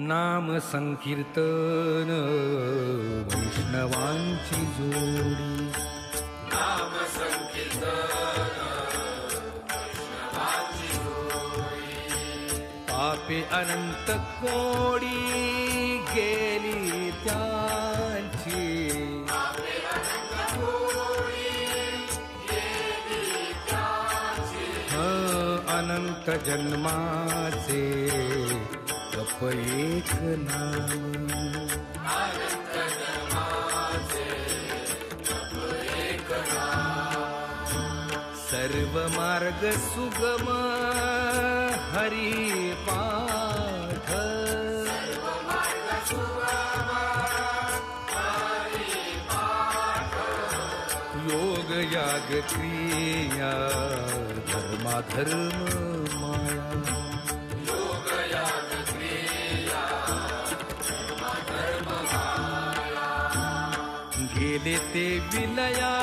नाम संकीर्तन वैष्णवांची जोडी. नाम संकीर्तन वैष्णवांची जोडी. पापे अनंत कोडी गेली त्यांची. पापे अनंत कोडी गेली त्यांची. अनंत जन्माचे जप एक नाम. अनंत जन्माचे जप एक नाम. सर्व मार्ग सुगम हरी पाठ. सर्व मार्ग सुगम हरी पाठ. योग याग क्रिया धर्माधर्म माया. योग याग क्रिया धर्म माया. गेले ते विलया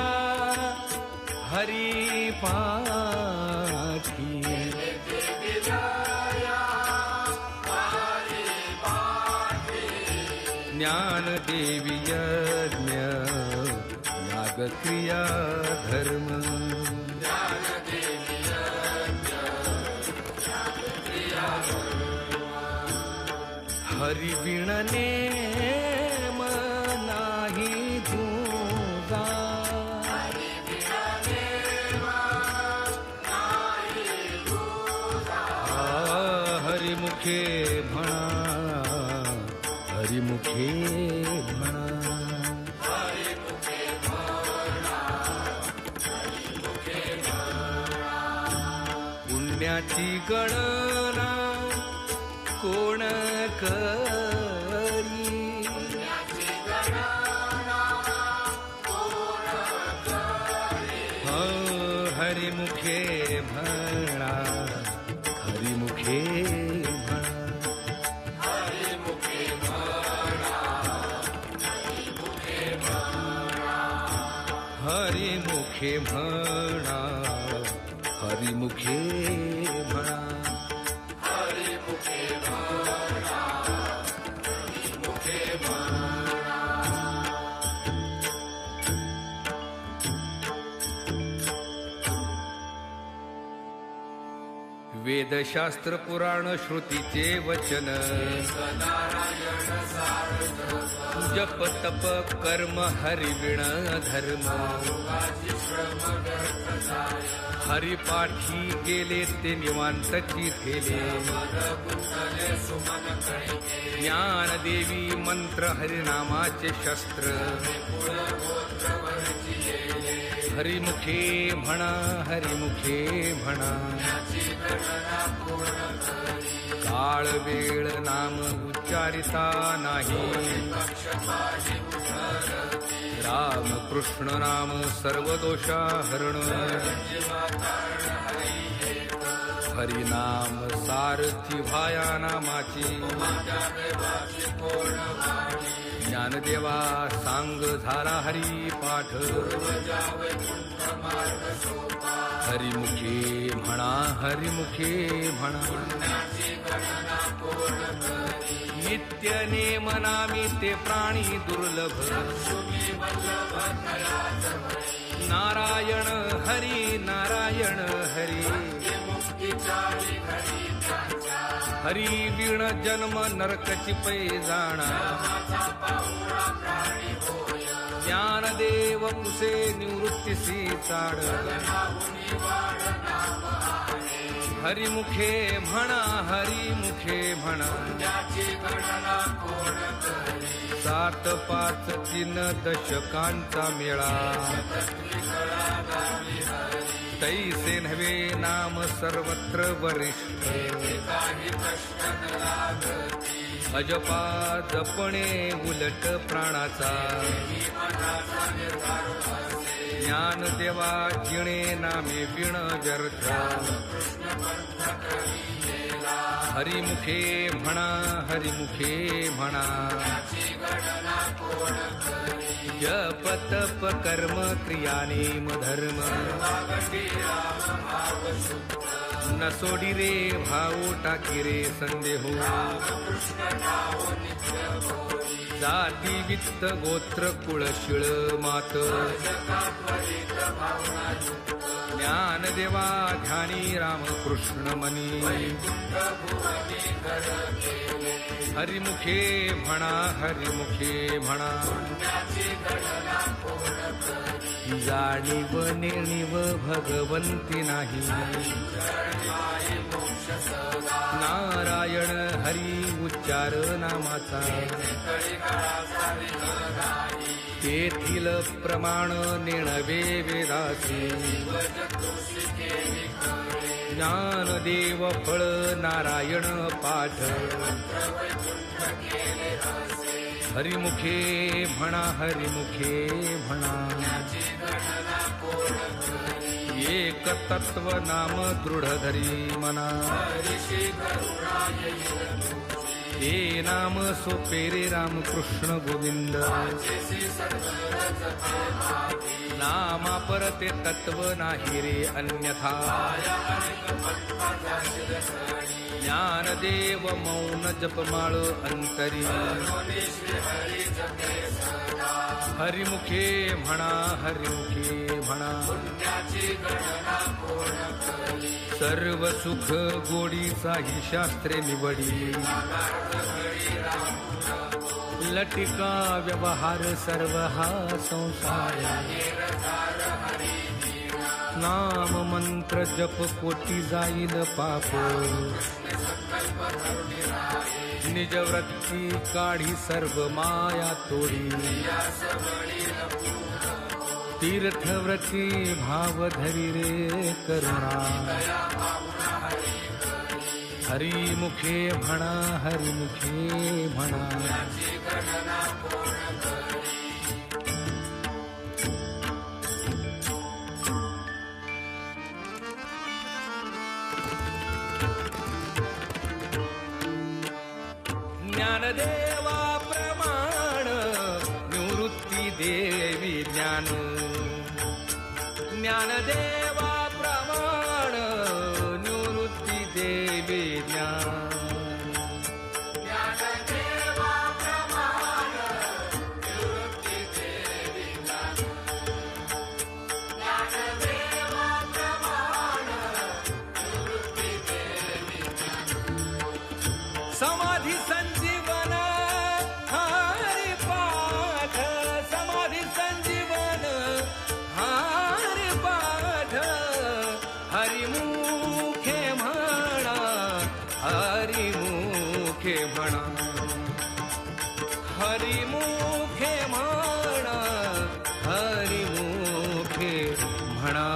हरी पाठी. ज्ञान देवी यज्ञ याग क्रिया धर्म. ज्ञान देवी यज्ञ याग क्रिया धर्म. हरी विण नेम नाही तुझा. हरिमुखे म्हणा हरिमुखे म्हणा. हरिमुखे म्हणा हरिमुखे म्हणा. पुण्याची गणना कोण करी. पुण्याची गणना कोण करी. हरिमुखे म्हणा हरिमुखे म्हणा. हरिमुखे म्हणा हरिमुखे म्हणा. हरिमुखे म्हणा हरिमुखे म्हणा. हरिमुखे म्हणा हरिमुखे म्हणा. वेदशास्त्र पुराण श्रुतीचे वचन. नारायण सारथ जप तप कर्म हरिविण धर्म. योगाची श्रम व्यर्थ जाय. हरिपाठी गेले ते निवांतची ठेले. मन गुंतले सुमन कणिके. ज्ञान देवी मंत्र हरिनामाचे शस्त्र. कुळ गोत्र वरची येले. हरिमुखे म्हणा हरिमुखे म्हणा. याची गणना पूर्ण करी. काळ वेळ नाम उच्चारिता नाही. पक्षपाती उठरती. राम कृष्ण नाम सर्व दोषा हरण. जीवा तारण हरी एक. हरिनाम सारथी भाया नामाची. माझ्या देवाची कोण वाणी. ज्ञानदेवा सांग झाला हरी पाठ. जावे कुंठ मार्ग सोपा. हरिमुखे म्हणा हरिमुखे म्हणा. पुण्याची गणना कोण करी. नित्य नेम नामी ते प्राणी दुर्लभ. तुम्ही वल्लभ तयाच वरी. नारायण हरी नारायण हरी. मुक्तीचारी घडी त्यांच्या. हरी विण जन्म नरकची पै जाणा. माझा पाहुणा प्राणी होय. ज्ञानदेव कुसे निवृत्तीसी चाड. नाहुनी वाढ नाम आहे. हरिमुखे म्हणा हरिमुखे म्हणा. त्याची गणना कोण करी. 7 5 3 दशकांचा मेळा. तैसे नव्हे नाम सर्वत्र वरिष्ठ. काही कष्ट न लागती. अजपा जपणे उलट प्राणाचा. मनाचा निर्धार असे. ज्ञानदेवा जिणे नामे विण व्यर्थ. कृष्ण पंथ करी गेला. हरिमुखे म्हणा हरिमुखे म्हणा. त्याची गणना कोण करी. जप तप कर्म क्रिया नेम धर्म. वागटी राम भाव शुद्ध. न सोडी रे भाऊ टाकी रे संदेहो जाती वित्त गोत्र कुळ शिळ मात ज्ञानदेवा ध्यानी रामकृष्ण मनी हरिमुखे म्हणा हरिमुखे म्हणा जाणीव नेणीव भगवंती नाही नारायण हरी उच्चार नामाचा तेथील प्रमाण नेणवे वेदासी ज्ञानदेव फळ नारायण पाठ हरिमुखे म्हणा हरिमुखे म्हणा एक तत्व नाम दृढ धरी मना हे नाम सोपे रे रामकृष्ण गोविंद नामा परते तत्व नाही रे अन्यथा ज्ञानदेव मौन जपमाळ अंतरी हरिमुखे म्हणा हरिमुखे म्हणा सर्व सुख गोडीचाही शास्त्रे निवडी लटिका व्यवहार सर्व हा संसार नाम मंत्र जप कोटी जाईल पाप निजवृत्ती काढी सर्व माया तोडी तीर्थव्रती भाव धरी रे करुणा हरिमुखे म्हणा हरिमुखे म्हणा ज्ञानदेवा प्रमाण निवृत्ती देवी ज्ञान ज्ञानदेवा प्रमाण निवृत्ती देवी ज्ञान समाधी संजीवन हरि पाठ समाधी संजीवन हरि पाठ हरिमुखे म्हणा हरिमुखे म्हणा हरिमुखे म्हणा हरिमुखे म्हणा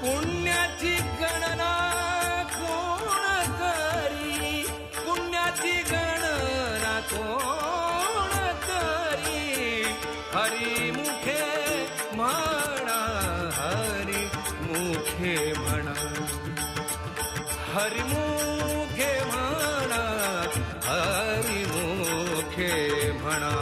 पुण्याची गणना कोण करी पुण्याची गणना कोण करी हरिमुखे म्हणा हरिमुखे म्हणा हरिमुखे म्हणा हरिमुखे म्हणा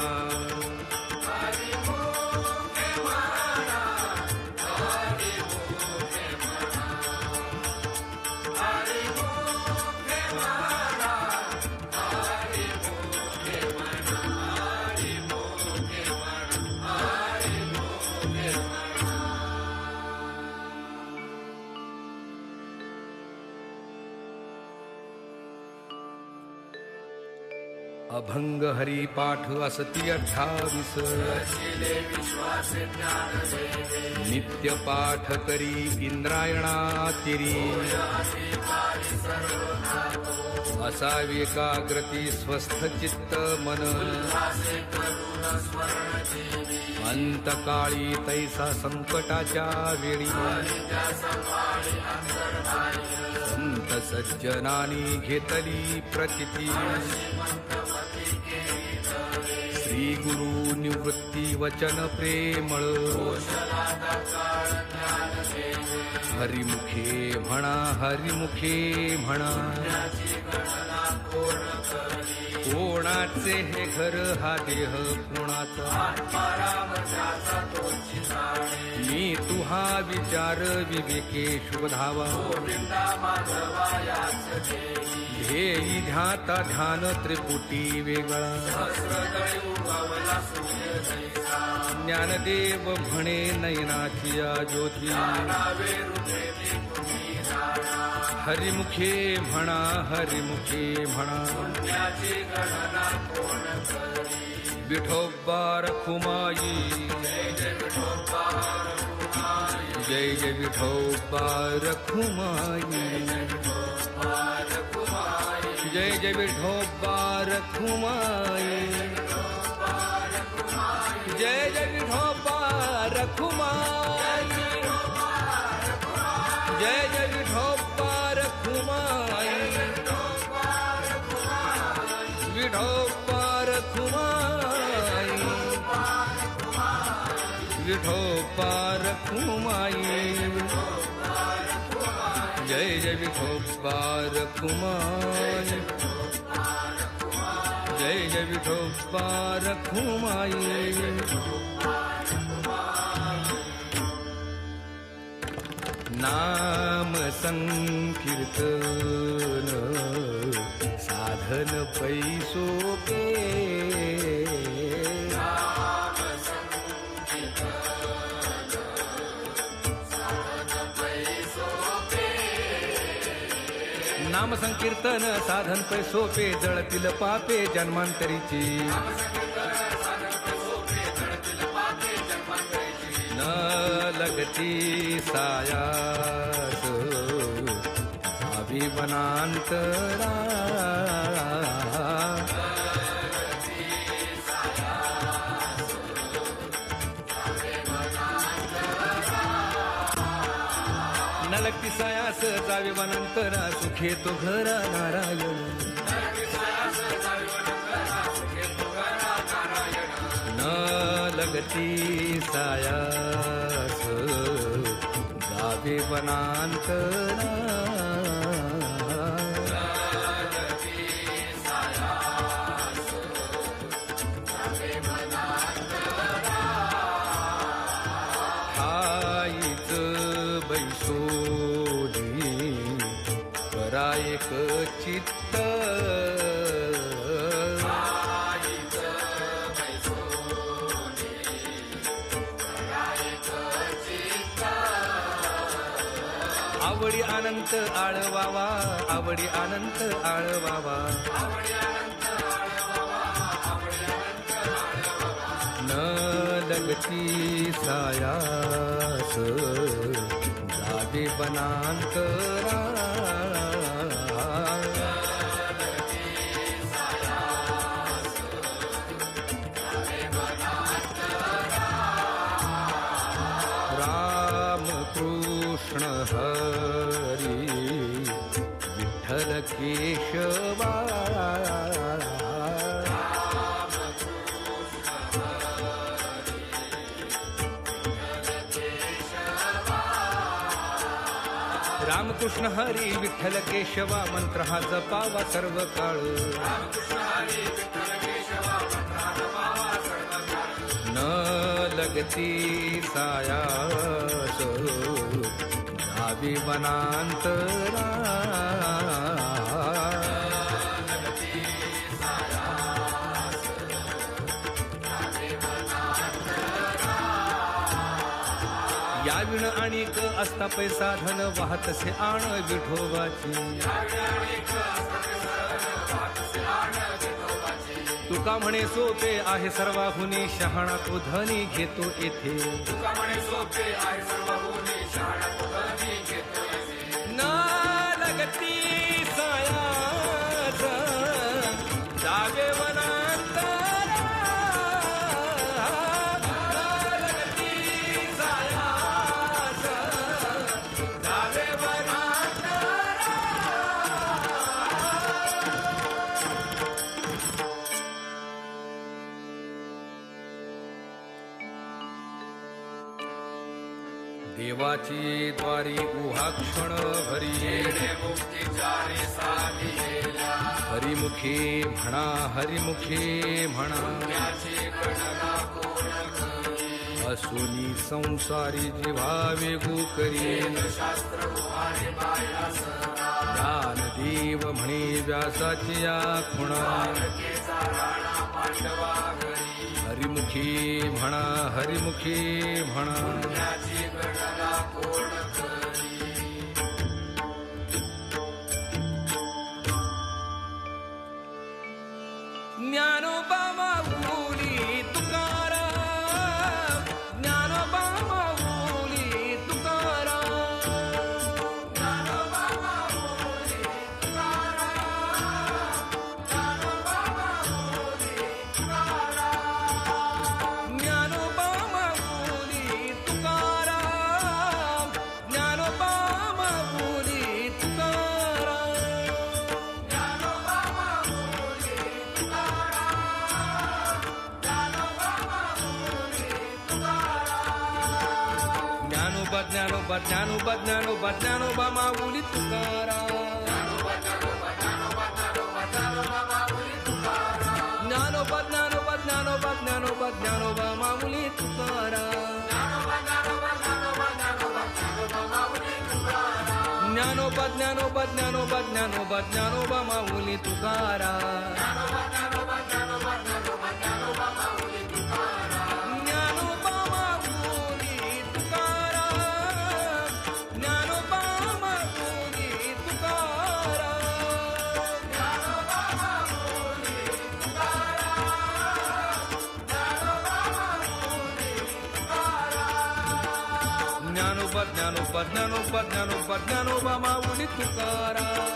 अभंग हरिपाठ असती 28 नित्य पाठ करी इंद्रायणा तिरी असावी एकाग्रती स्वस्थ चित्त मन अंतकाळी तैसा संकटाच्या वेळी संत सज्जनानी घेतली प्रचिती श्री गुरु निवृत्ती वचन प्रेमळ हरिमुखे म्हणा हरिमुखे म्हणा कोणाचे हे घर हा देह कोणाचा मी तुहा विचार विवेके शुभधावा ध्येयी ध्याता ध्यान त्रिपुटी वेगळा ज्ञानदेव म्हणे नयनाची ज्योती हरिमुखे म्हणा हरिमुखे म्हणा विठोबा रखुमाई जय जय विठोबा रखुमाई जय जय विठोबा रखुमाई जय जय विठोबा रखुमाई जय जय विठोबा रखुमाई विठोबा रखुमाई विठोबा रखुमाई जय जय विठोबा रखुमाई जय जय विठोबा रखुमाई नाम संकीर्तन साधन पैसोके नाम संकीर्तन साधन पैसोपे जळतील पापे जन्मांतरीची न लगती सायास अभिमनांतरा न लगती सायास जावे वनांतरा सुखे तो घरा नारायण न लगती सायास जावे वनांतरा हाईच बैसोली करायक चित्त आवडी अनंत आळवावा आवडी अनंत आळवावा न लगती सायास जावे वनांतरा राम कृष्ण हरी विठ्ठल केशवा रामकृष्ण हरी विठ्ठल केशवा मंत्र हा जपावा सर्व काळ न लगती सायास जावी वनांतरा या विण आणिक असता पैसा धन वाहतसे आण विठोबाची तुका म्हणे सोपे आहे सर्वाहुनी शहाणा तो धनी घेतो येथे न लगती सायास जावे वनांतरा वाची द्वारी गुहाक्षण घरी मुक्तिचारी साधी गेल्या हरिमुखी म्हणा हरिमुखी म्हणा पुण्याची गणना कोण करी असुनी संसारी जिव्हावे करी शास्त्र उभारे बाया सदा ज्ञानदेव म्हणे व्यासाची या खुणा केचा राणा पांडवा घरी हरिमुखी म्हणा हरिमुखी म्हणा पुण्याची गणना कोण करी ज्ञानोबा माऊली तुकाराम ज्ञानोबा माऊली तुकाराम ज्ञानोबा माऊली तुकाराम ज्ञानोबा माऊली तुकाराम ज्ञानोबा माऊली तुकाराम ज्ञानोबा माऊली तुकाराम ज्ञानोबा माऊली ज्ञानोबा ज्ञानोबा ज्ञानोबा ज्ञानोबा माऊली तुकाराम ज्ञानोबा ज्ञानोबा ज्ञानोबा ज्ञानोबा ज्ञानोबा माऊली तुकाराम ज्ञानोबा ज्ञानोबा ज्ञानोबा ज्ञानोबा ज्ञानोबा माऊली तुकाराम ज्ञानोबा माऊली तुकाराम ज्ञानोबा माऊली तुकाराम ज्ञानोबा ज्ञानोबा ज्ञानोबा ज्ञानोबा ज्ञानोबा माऊली तुकाराम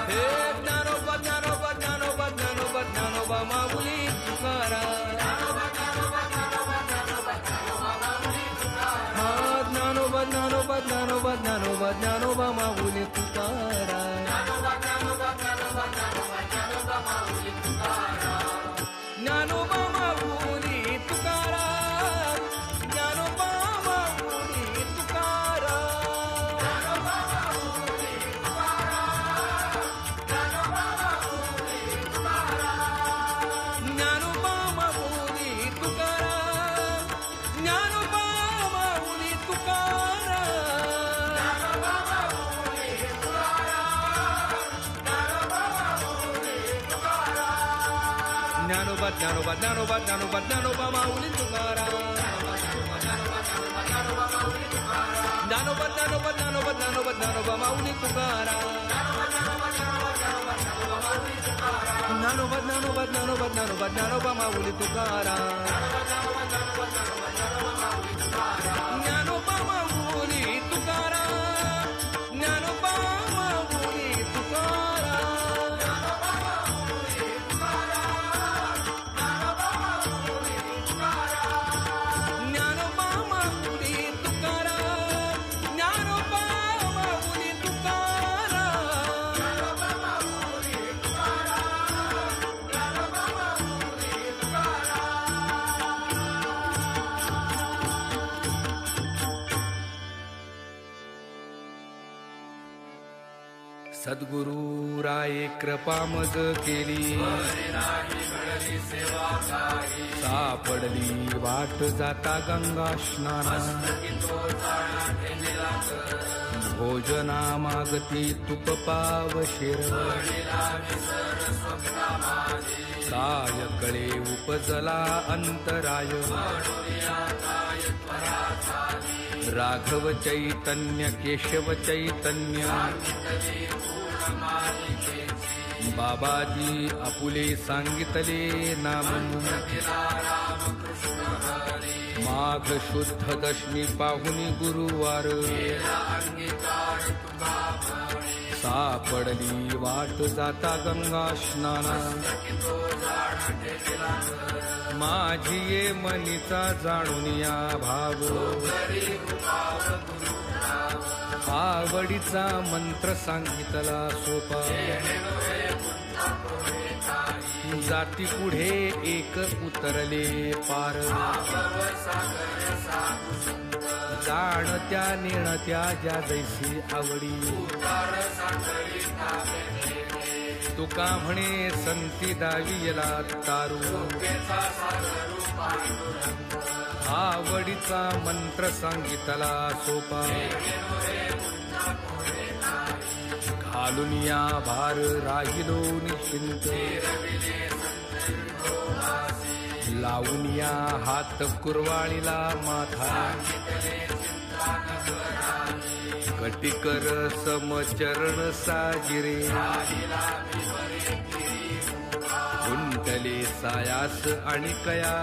हे ज्ञानोबा ज्ञानोबा ज्ञानोबा ज्ञानोबा ज्ञानोबा माऊली तुकाराम हा ज्ञानोबा ज्ञानोबा ज्ञानोबा ज्ञानोबा ज्ञानोबा माऊली तुकाराम ज्ञानोबा माऊली तुकाराम ज्ञानोबा माऊली तुकाराम ज्ञानोबा माऊली तुकाराम ज्ञानोबा माऊली तुकाराम ज्ञानोबा ज्ञानोबा ज्ञानोबा ज्ञानोबा ज्ञानोबा माऊली तुकाराम ज्ञानोबा ज्ञानोबा ज्ञानोबा ज्ञानोबा ज्ञानोबा माऊली तुकाराम ज्ञानोबा ज्ञानोबा ज्ञानोबा ज्ञानोबा ज्ञानोबा माऊली तुकाराम ज्ञानोबा माऊली तुकाराम ज्ञानोबा माऊली तुकाराम ज्ञानोबा माऊली तुकाराम ज्ञानोबा माऊली सद्गुरु राये कृपा मज केली सापडली वाट जाता गंगा स्नाना भोजना मागती तुप पावशेर काय कळे उपजला अंतराय राघव चैतन्य केशव चैतन्य बाबाजी आपुले सांगितले नाम माघ शुद्ध दशमी पाहुनी गुरुवार सापडली वाट जाता गंगा स्नाना माझी ये मनीचा जाणून या भाव आवडीचा मंत्र सांगितला सोपा जाती पुढे एक उतरले पार जाणत्या नेणत्या ज्या जैसी आवडी तुका म्हणे संती दावियला तारू आवडीचा मंत्र सांगितला सोपा घालून या भार राहिलो निश्चिंत लावून या हात कुरवाळीला माथा कटिकर समचरण साजिरे गुंतले सायास आणि कया